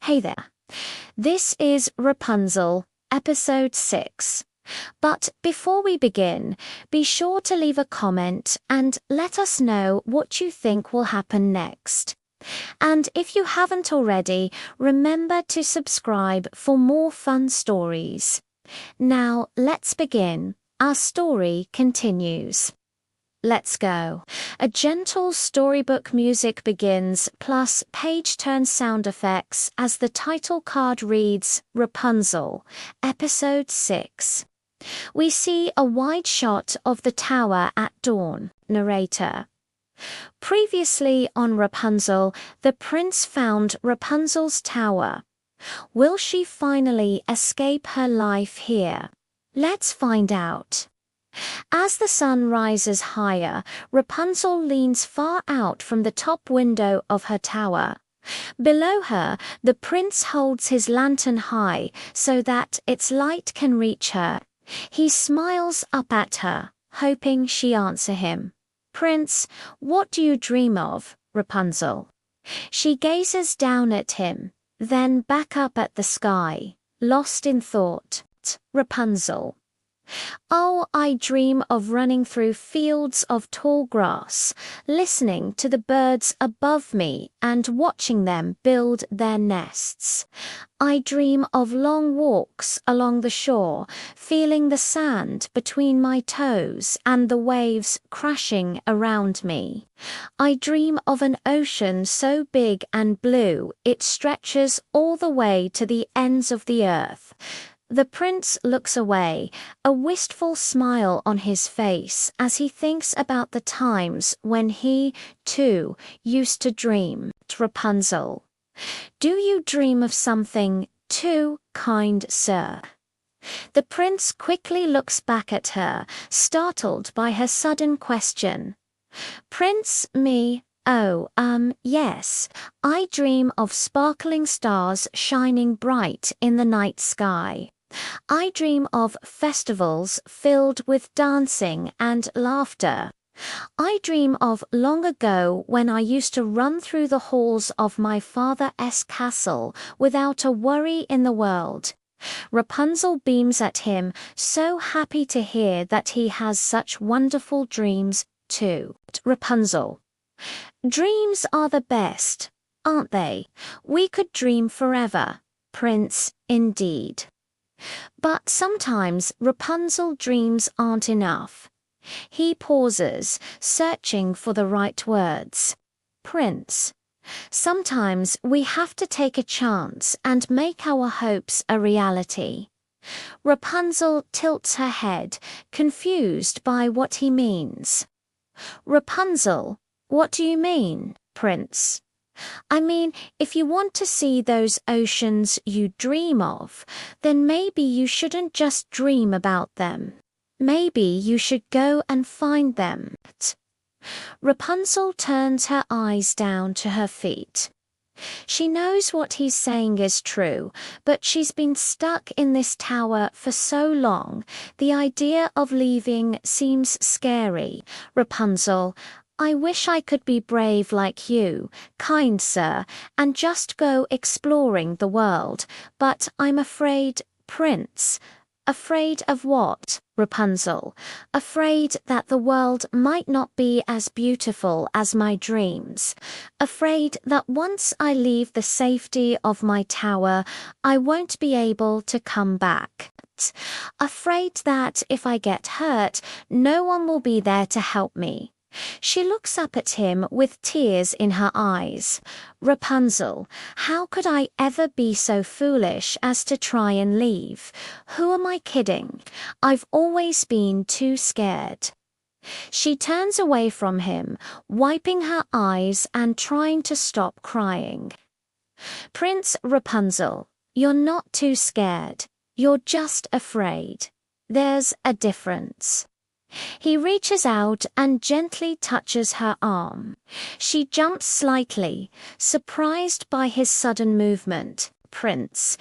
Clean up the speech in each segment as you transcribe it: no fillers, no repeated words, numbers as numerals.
Hey there. This is Rapunzel, episode 6. But before we begin, be sure to leave a comment and let us know what you think will happen next. And if you haven't already, remember to subscribe for more fun stories. Now, let's begin. Our story continues. Let's go. A gentle storybook music begins, plus page turn sound effects as the title card reads Rapunzel, Episode 6. We see a wide shot of the tower at dawn. Narrator. Previously on Rapunzel, the prince found Rapunzel's tower. Will she finally escape her life here? Let's find out. As the sun rises higher, Rapunzel leans far out from the top window of her tower. Below her, the prince holds his lantern high so that its light can reach her. He smiles up at her, hoping she answer him. "Prince, what do you dream of, Rapunzel?" She gazes down at him, then back up at the sky, lost in thought. Rapunzel. "Oh, I dream of running through fields of tall grass, listening to the birds above me and watching them build their nests. I dream of long walks along the shore, feeling the sand between my toes and the waves crashing around me. I dream of an ocean so big and blue it stretches all the way to the ends of the earth." The prince looks away, a wistful smile on his face as he thinks about the times when he, too, used to dream. Rapunzel. "Do you dream of something, too, kind sir?" The prince quickly looks back at her, startled by her sudden question. "Prince, me? Oh, yes. I dream of sparkling stars shining bright in the night sky. I dream of festivals filled with dancing and laughter. I dream of long ago when I used to run through the halls of my father's castle without a worry in the world." Rapunzel beams at him, so happy to hear that he has such wonderful dreams, too. Rapunzel. "Dreams are the best, aren't they? We could dream forever, Prince, indeed." But sometimes Rapunzel dreams aren't enough. He pauses, searching for the right words. "Prince. Sometimes we have to take a chance and make our hopes a reality." Rapunzel tilts her head, confused by what he means. "Rapunzel, what do you mean, Prince?" "I mean, if you want to see those oceans you dream of, then maybe you shouldn't just dream about them. Maybe you should go and find them." Rapunzel turns her eyes down to her feet. She knows what he's saying is true, but she's been stuck in this tower for so long, the idea of leaving seems scary. "Rapunzel, I wish I could be brave like you, kind sir, and just go exploring the world, but I'm afraid, Prince." "Afraid of what, Rapunzel?" "Afraid that the world might not be as beautiful as my dreams. Afraid that once I leave the safety of my tower, I won't be able to come back. Afraid that if I get hurt, no one will be there to help me." She looks up at him with tears in her eyes. "Rapunzel, how could I ever be so foolish as to try and leave? Who am I kidding? I've always been too scared." She turns away from him, wiping her eyes and trying to stop crying. "Prince Rapunzel, you're not too scared. You're just afraid. There's a difference." He reaches out and gently touches her arm. She jumps slightly, surprised by his sudden movement. "Prince,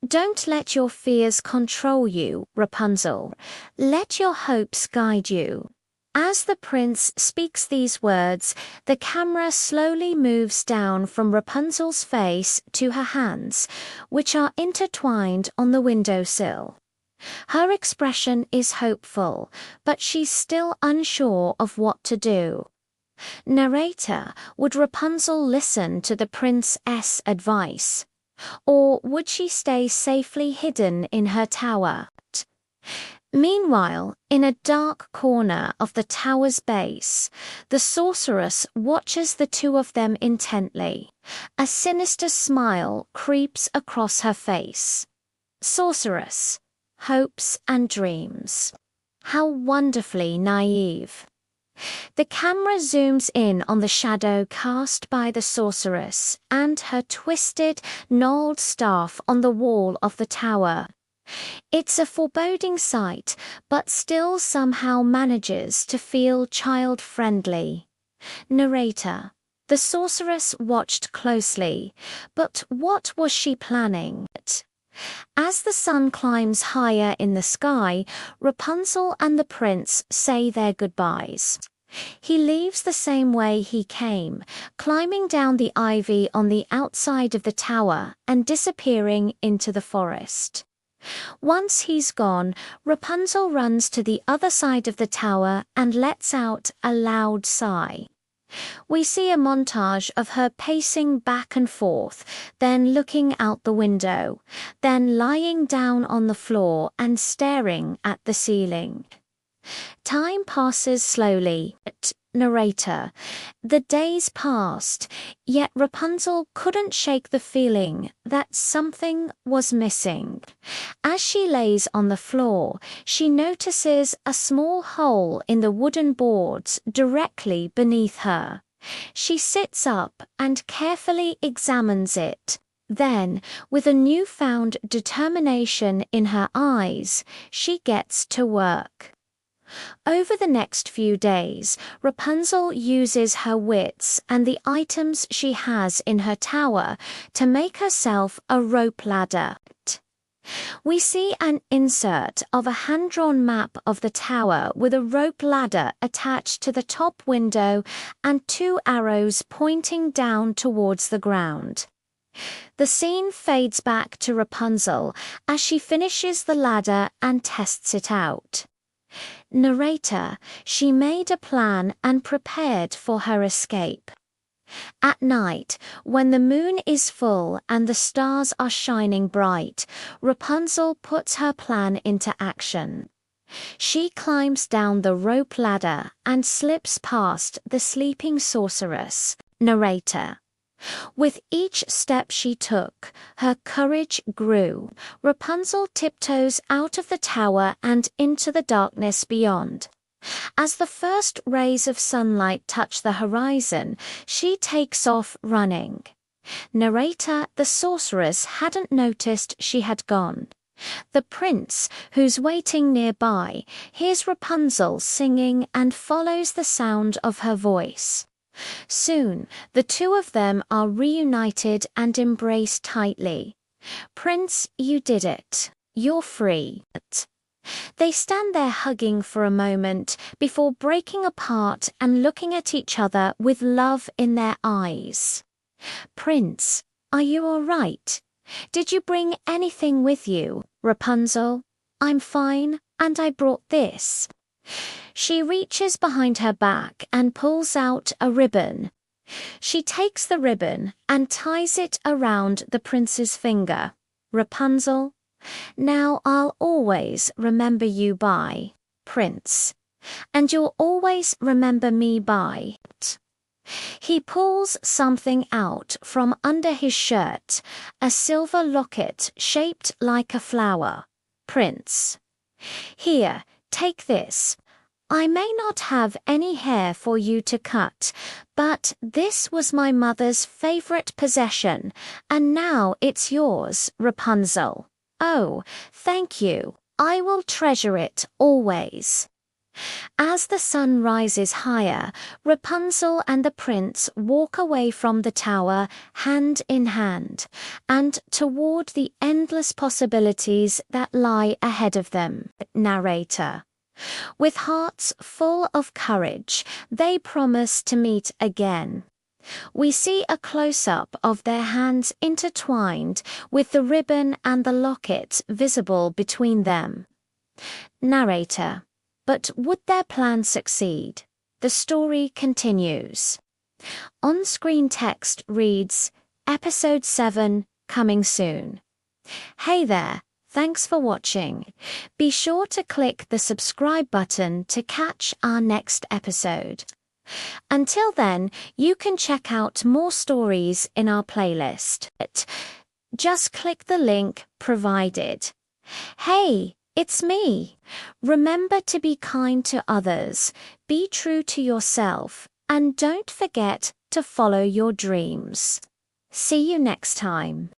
don't let your fears control you, Rapunzel. Let your hopes guide you." As the prince speaks these words, the camera slowly moves down from Rapunzel's face to her hands, which are intertwined on the windowsill. Her expression is hopeful, but she's still unsure of what to do. Narrator, would Rapunzel listen to the prince's advice? Or would she stay safely hidden in her tower? Meanwhile, in a dark corner of the tower's base, the sorceress watches the two of them intently. A sinister smile creeps across her face. Sorceress, hopes and dreams. How wonderfully naive. The camera zooms in on the shadow cast by the sorceress and her twisted, gnarled staff on the wall of the tower. It's a foreboding sight, but still somehow manages to feel child-friendly. Narrator: the sorceress watched closely, but what was she planning? As the sun climbs higher in the sky, Rapunzel and the prince say their goodbyes. He leaves the same way he came, climbing down the ivy on the outside of the tower and disappearing into the forest. Once he's gone, Rapunzel runs to the other side of the tower and lets out a loud sigh. We see a montage of her pacing back and forth, then looking out the window, then lying down on the floor and staring at the ceiling. Time passes slowly. Narrator: the days passed, yet Rapunzel couldn't shake the feeling that something was missing. As she lays on the floor, she notices a small hole in the wooden boards directly beneath her. She sits up and carefully examines it. Then, with a newfound determination in her eyes, she gets to work. Over the next few days, Rapunzel uses her wits and the items she has in her tower to make herself a rope ladder. We see an insert of a hand-drawn map of the tower with a rope ladder attached to the top window and 2 arrows pointing down towards the ground. The scene fades back to Rapunzel as she finishes the ladder and tests it out. Narrator: she made a plan and prepared for her escape. At night, when the moon is full and the stars are shining bright, Rapunzel puts her plan into action. She climbs down the rope ladder and slips past the sleeping sorceress. Narrator: with each step she took, her courage grew. Rapunzel tiptoes out of the tower and into the darkness beyond. As the first rays of sunlight touch the horizon, she takes off running. Narrator: the sorceress hadn't noticed she had gone. The prince, who's waiting nearby, hears Rapunzel singing and follows the sound of her voice. Soon, the two of them are reunited and embrace tightly. Prince, you did it. You're free. They stand there hugging for a moment before breaking apart and looking at each other with love in their eyes. Prince, are you all right? Did you bring anything with you? Rapunzel: I'm fine, and I brought this. She reaches behind her back and pulls out a ribbon. She takes the ribbon and ties it around the prince's finger. Rapunzel: now I'll always remember you by, Prince, and you'll always remember me by. He pulls something out from under his shirt, a silver locket shaped like a flower. Prince: here, take this. I may not have any hair for you to cut, but this was my mother's favorite possession, and now it's yours, Rapunzel. Oh, thank you. I will treasure it always. As the sun rises higher, Rapunzel and the prince walk away from the tower, hand in hand, and toward the endless possibilities that lie ahead of them. Narrator: With hearts full of courage, they promise to meet again. We see a close-up of their hands intertwined, with the ribbon and the locket visible between them. Narrator: but would their plan succeed? The story continues. On-screen text reads, Episode 7, coming soon. Hey there, thanks for watching. Be sure to click the subscribe button to catch our next episode. Until then, you can check out more stories in our playlist. Just click the link provided. Hey, it's me. Remember to be kind to others, be true to yourself, and don't forget to follow your dreams. See you next time.